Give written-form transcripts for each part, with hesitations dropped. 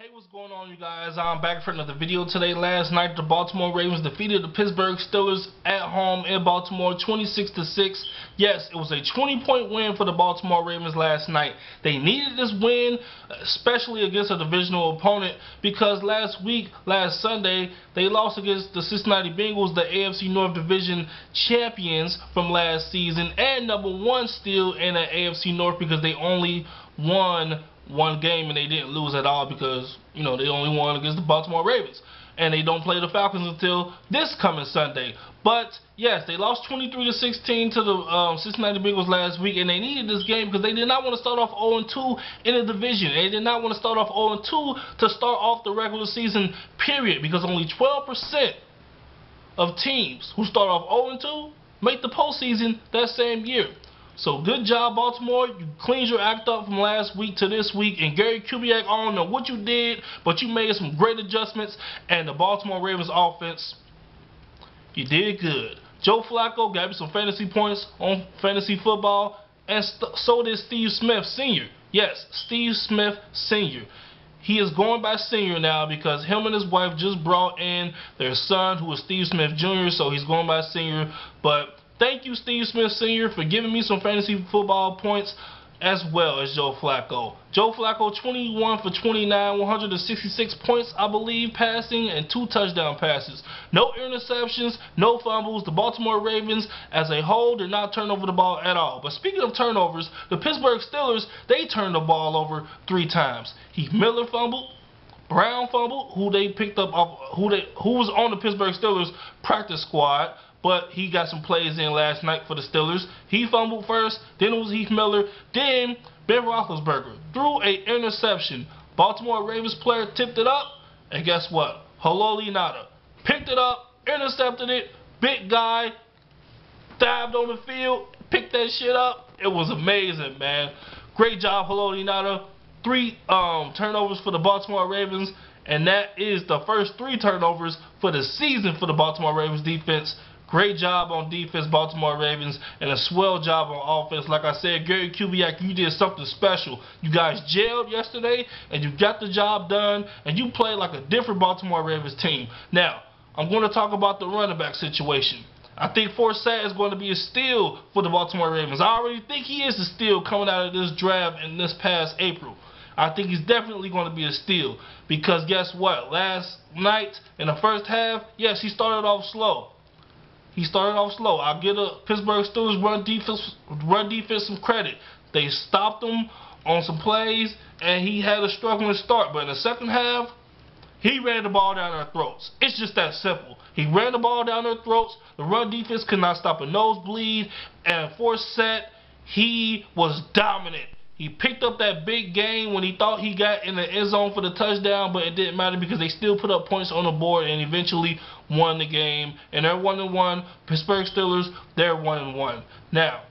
Hey, what's going on, you guys? I'm back for another video today. Last night, the Baltimore Ravens defeated the Pittsburgh Steelers at home in Baltimore, 26-6. Yes, it was a 20-point win for the Baltimore Ravens last night. They needed this win, especially against a divisional opponent, because last Sunday, they lost against the Cincinnati Bengals, the AFC North Division champions from last season, and #1 still in the AFC North because they only won one game and they didn't lose at all because, you know, they only won against the Baltimore Ravens. And they don't play the Falcons until this coming Sunday. But, yes, they lost 23-16 to the Cincinnati Bengals last week, and they needed this game because they did not want to start off 0-2 in the division. They did not want to start off 0-2 to start off the regular season, period, because only 12% of teams who start off 0-2 make the postseason that same year. So good job, Baltimore. You cleaned your act up from last week to this week. And Gary Kubiak, I don't know what you did, but you made some great adjustments. And the Baltimore Ravens offense, you did good. Joe Flacco got you some fantasy points on fantasy football. And so did Steve Smith Sr. Yes, Steve Smith Sr. He is going by Senior now because him and his wife just brought in their son, who is Steve Smith Jr., so he's going by Senior. But thank you, Steve Smith Sr., for giving me some fantasy football points as well as Joe Flacco. Joe Flacco, 21 for 29, 166 points, I believe, passing, and 2 touchdown passes. No interceptions, no fumbles. The Baltimore Ravens, as a whole, did not turn over the ball at all. But speaking of turnovers, the Pittsburgh Steelers, they turned the ball over 3 times. Heath Miller fumbled. Brown fumbled, who they picked up off, who was on the Pittsburgh Steelers practice squad. But he got some plays in last night for the Steelers. He fumbled first, then it was Heath Miller, then Ben Roethlisberger threw an interception. Baltimore Ravens player tipped it up, and guess what? Haloti Ngata picked it up, intercepted it, big guy, dived on the field, picked that shit up. It was amazing, man. Great job, Haloti Ngata. 3 turnovers for the Baltimore Ravens, and that is the first 3 turnovers for the season for the Baltimore Ravens defense. Great job on defense, Baltimore Ravens, and a swell job on offense. Like I said, Gary Kubiak, you did something special. You guys jailed yesterday, and you got the job done, and you played like a different Baltimore Ravens team. Now, I'm going to talk about the running back situation. I think Forsett is going to be a steal for the Baltimore Ravens. I already think he is a steal coming out of this draft in this past April. I think he's definitely going to be a steal because guess what? Last night in the first half, yes, he started off slow. I'll give the Pittsburgh Steelers run defense some credit. They stopped him on some plays, and he had a struggling start. But in the second half, he ran the ball down their throats. It's just that simple. He ran the ball down their throats. The run defense could not stop a nosebleed. And Forsett, he was dominant. He picked up that big game when he thought he got in the end zone for the touchdown, but it didn't matter because they still put up points on the board and eventually won the game. And they're 1-1. Pittsburgh Steelers, they're 1-1. Now,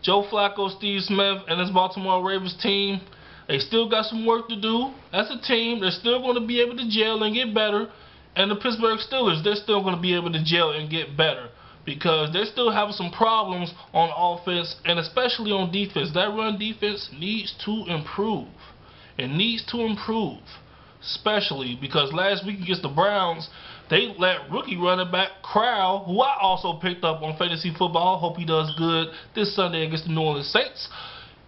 Joe Flacco, Steve Smith, and this Baltimore Ravens team, they still got some work to do. As a team, they're still going to be able to gel and get better. And the Pittsburgh Steelers, they're still going to be able to gel and get better, because they're still having some problems on offense and especially on defense. That run defense needs to improve. It needs to improve, especially because last week against the Browns, they let rookie running back Crowell, who I also picked up on fantasy football, hope he does good this Sunday against the New Orleans Saints,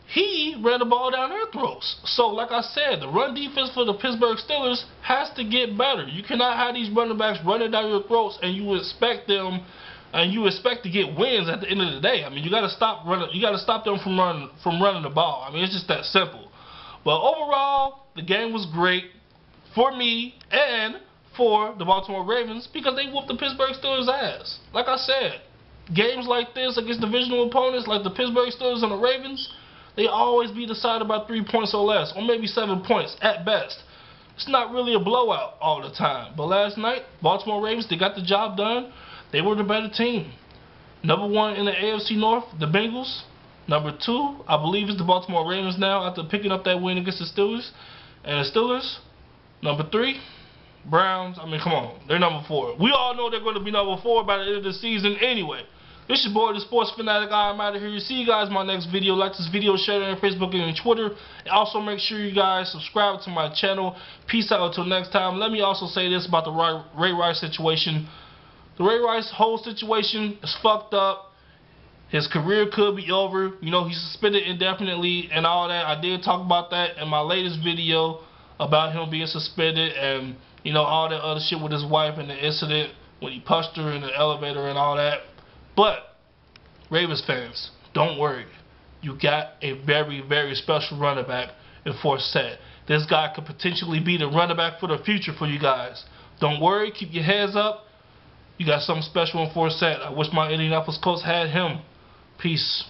he ran the ball down their throats. So like I said, the run defense for the Pittsburgh Steelers has to get better. You cannot have these running backs running down your throats and you expect them to get wins at the end of the day. I mean, you got to stop running. You got to stop them from running the ball. I mean, it's just that simple. But overall, the game was great for me and for the Baltimore Ravens because they whooped the Pittsburgh Steelers' ass. Like I said, games like this against divisional opponents like the Pittsburgh Steelers and the Ravens, they always be decided by 3 points or less, or maybe 7 points at best. It's not really a blowout all the time. But last night, Baltimore Ravens, they got the job done. They were the better team. #1 in the AFC North, the Bengals. #2, I believe, is the Baltimore Ravens now after picking up that win against the Steelers. And the Steelers, #3, Browns. I mean, come on, they're #4. We all know they're going to be #4 by the end of the season anyway. It's your boy, the Sports Fanatic. I'm out of here. See you guys in my next video. Like this video, share it on Facebook and Twitter. And also make sure you guys subscribe to my channel. Peace out until next time. Let me also say this about the Ray Rice situation. The Ray Rice whole situation is fucked up. His career could be over. You know, he's suspended indefinitely and all that. I did talk about that in my latest video about him being suspended and, you know, all that other shit with his wife and the incident when he punched her in the elevator and all that. But, Ravens fans, don't worry. You got a very, very special running back in Forsett. This guy could potentially be the running back for the future for you guys. Don't worry. Keep your heads up. You got something special in Forsett. I wish my Indianapolis Colts had him. Peace.